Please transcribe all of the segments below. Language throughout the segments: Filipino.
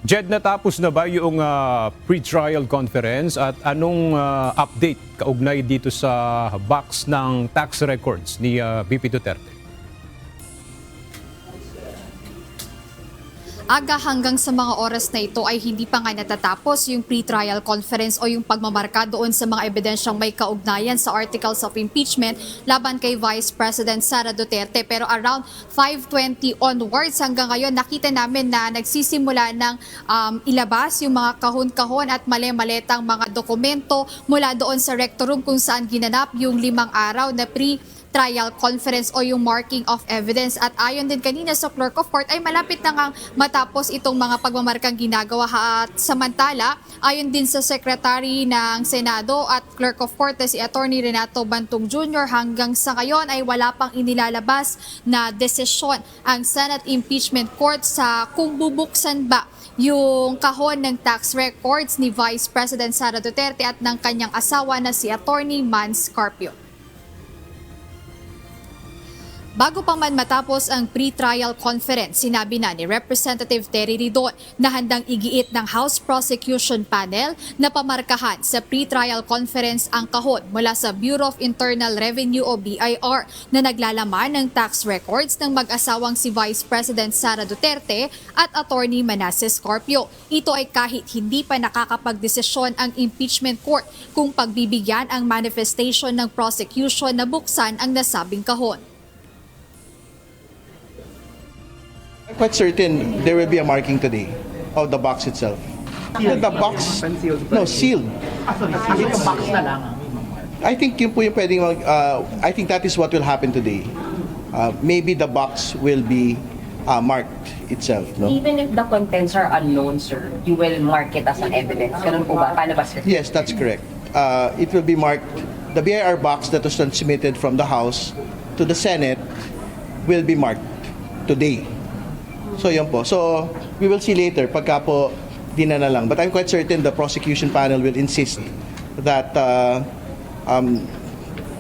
Jed, natapos na ba yung pre-trial conference at anong update kaugnay dito sa box ng tax records ni VP Duterte? Aga hanggang sa mga oras na ito ay hindi pa nga natatapos yung pre-trial conference o yung pagmamarka doon sa mga ebidensyang may kaugnayan sa articles of impeachment laban kay Vice President Sara Duterte. Pero around 5:20 onwards hanggang ngayon nakita namin na nagsisimula ng ilabas yung mga kahon-kahon at mali-maletang mga dokumento mula doon sa rector room kung saan ginanap yung 5 araw na trial conference o yung marking of evidence. At ayon din kanina sa Clerk of Court ay malapit na ngang matapos itong mga pagmamarkang ginagawa. At samantala, ayon din sa Secretary ng Senado at Clerk of Court na si Attorney Renato Bantog Jr., hanggang sa ngayon ay wala pang inilalabas na desisyon ang Senate Impeachment Court sa kung bubuksan ba yung kahon ng tax records ni Vice President Sara Duterte at ng kanyang asawa na si Attorney Mans Carpio. Bago pa man matapos ang pre-trial conference, sinabi na ni Representative Terry Ridon na handang igiit ng House Prosecution Panel na pamarkahan sa pre-trial conference ang kahon mula sa Bureau of Internal Revenue o BIR na naglalaman ng tax records ng mag-asawang si Vice President Sara Duterte at Attorney Manasseh Carpio. Ito ay kahit hindi pa nakakapagdesisyon ang impeachment court kung pagbibigyan ang manifestation ng prosecution na buksan ang nasabing kahon. I'm quite certain there will be a marking today of the box itself. The box, no, sealed. It's box na lang. I think yun po yung pwedeng I think that is what will happen today. Maybe the box will be marked itself, no? Even if the contents are unknown, sir, you will mark it as an evidence. Ganun po ba? Paano ba, sir? Yes, that's correct. It will be marked. The BIR box that was transmitted from the House to the Senate will be marked today. So yun po. So we will see later pagka po di na lang. But I'm quite certain the prosecution panel will insist that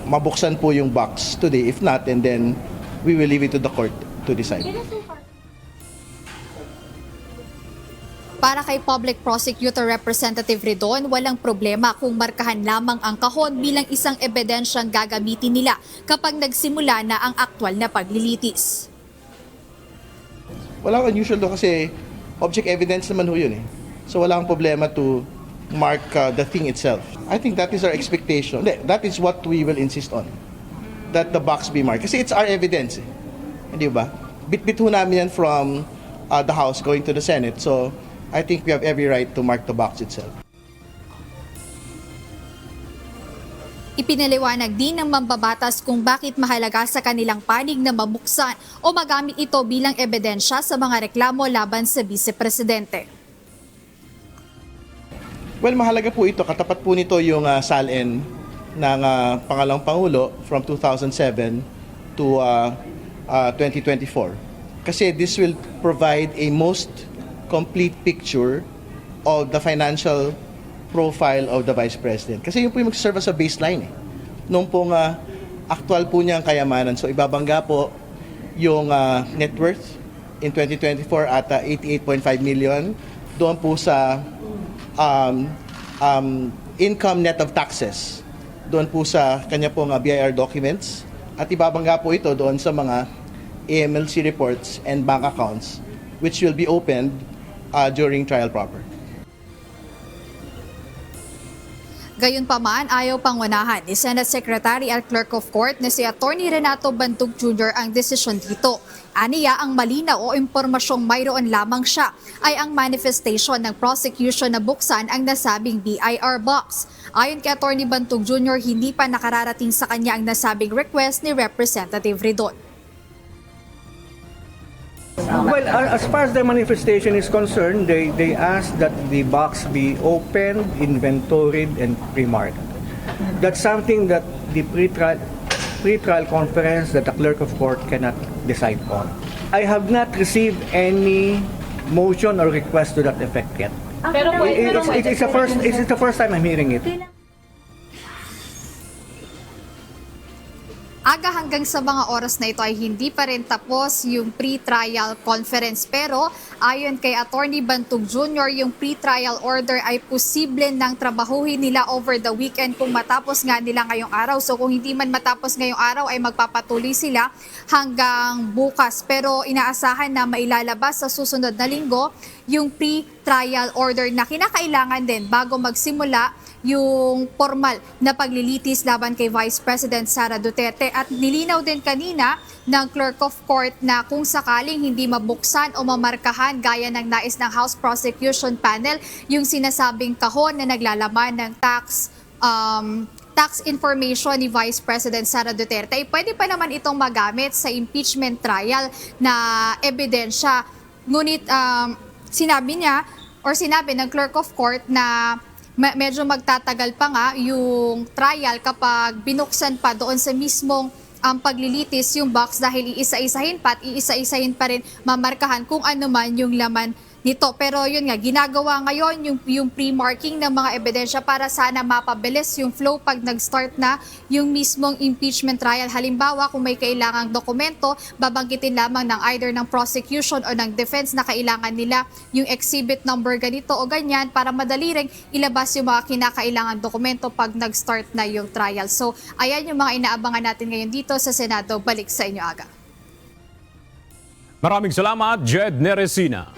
mabuksan po yung box today. If not, and then we will leave it to the court to decide. Para kay Public Prosecutor Representative Ridon, walang problema kung markahan lamang ang kahon bilang isang ebidensyang gagamitin nila kapag nagsimula na ang aktwal na paglilitis. Walang unusual doon kasi object evidence naman ho yun eh. So wala akong problema to mark the thing itself. I think that is our expectation. That is what we will insist on. That the box be marked. Kasi it's our evidence eh. Hindi ba? Bit-bit ho namin yan from the House going to the Senate. So I think we have every right to mark the box itself. Ipinaliwanag din ng mambabatas kung bakit mahalaga sa kanilang panig na mabuksan o magamit ito bilang ebidensya sa mga reklamo laban sa Vice-Presidente. Well, mahalaga po ito. Katapat po nito yung SALN ng Pangalawang Pangulo from 2007 to 2024. Kasi this will provide a most complete picture of the financial profile of the Vice President. Kasi yun po yung mag-serve as a baseline eh. Nung pong actual po niya ang kayamanan. So ibabangga po yung net worth in 2024 at 88.5 million. Doon po sa income net of taxes. Doon po sa kanya pong BIR documents. At ibabangga po ito doon sa mga AMLC reports and bank accounts which will be opened during trial proper. Gayunpaman, ayaw pangunahan ni Senate Secretary at Clerk of Court na si Attorney Renato Bantog Jr. ang desisyon dito. Aniya, ang malinaw o impormasyong mayroon lamang siya ay ang manifestation ng prosecution na buksan ang nasabing BIR box. Ayon kay Attorney Bantog Jr., hindi pa nakararating sa kanya ang nasabing request ni Representative Ridon. Well, as far as the manifestation is concerned, they asked that the box be opened, inventoried, and pre-marked. That's something that the pre-trial conference that the clerk of court cannot decide on. I have not received any motion or request to that effect yet. It's the first time I'm hearing it. Aga hanggang sa mga oras na ito ay hindi pa rin tapos yung pre-trial conference. Pero ayon kay Attorney Bantug Jr., yung pre-trial order ay posible nang trabahuhin nila over the weekend kung matapos nga nila ngayong araw. So kung hindi man matapos ngayong araw ay magpapatuloy sila hanggang bukas. Pero inaasahan na mailalabas sa susunod na linggo yung pre-trial order na kinakailangan din bago magsimula yung formal na paglilitis laban kay Vice President Sara Duterte. At nilinaw din kanina ng Clerk of Court na kung sakaling hindi mabuksan o mamarkahan gaya ng nais ng House Prosecution Panel yung sinasabing kahon na naglalaman ng tax information ni Vice President Sara Duterte, ay pwede pa naman itong magamit sa impeachment trial na ebidensya. Ngunit sinabi ng Clerk of Court na medyo magtatagal pa nga yung trial kapag binuksan pa doon sa mismong paglilitis yung box dahil iisa-isahin pa at iisa-isahin pa rin mamarkahan kung ano man yung laman nito. Pero yun nga, ginagawa ngayon yung pre-marking ng mga ebidensya para sana mapabilis yung flow pag nag-start na yung mismong impeachment trial. Halimbawa, kung may kailangang dokumento, babanggitin lamang ng either ng prosecution o ng defense na kailangan nila yung exhibit number ganito o ganyan para madali ring ilabas yung mga kinakailangang dokumento pag nag-start na yung trial. So, ayan yung mga inaabangan natin ngayon dito sa Senado. Balik sa inyo, Aga. Maraming salamat, Jed Neresina.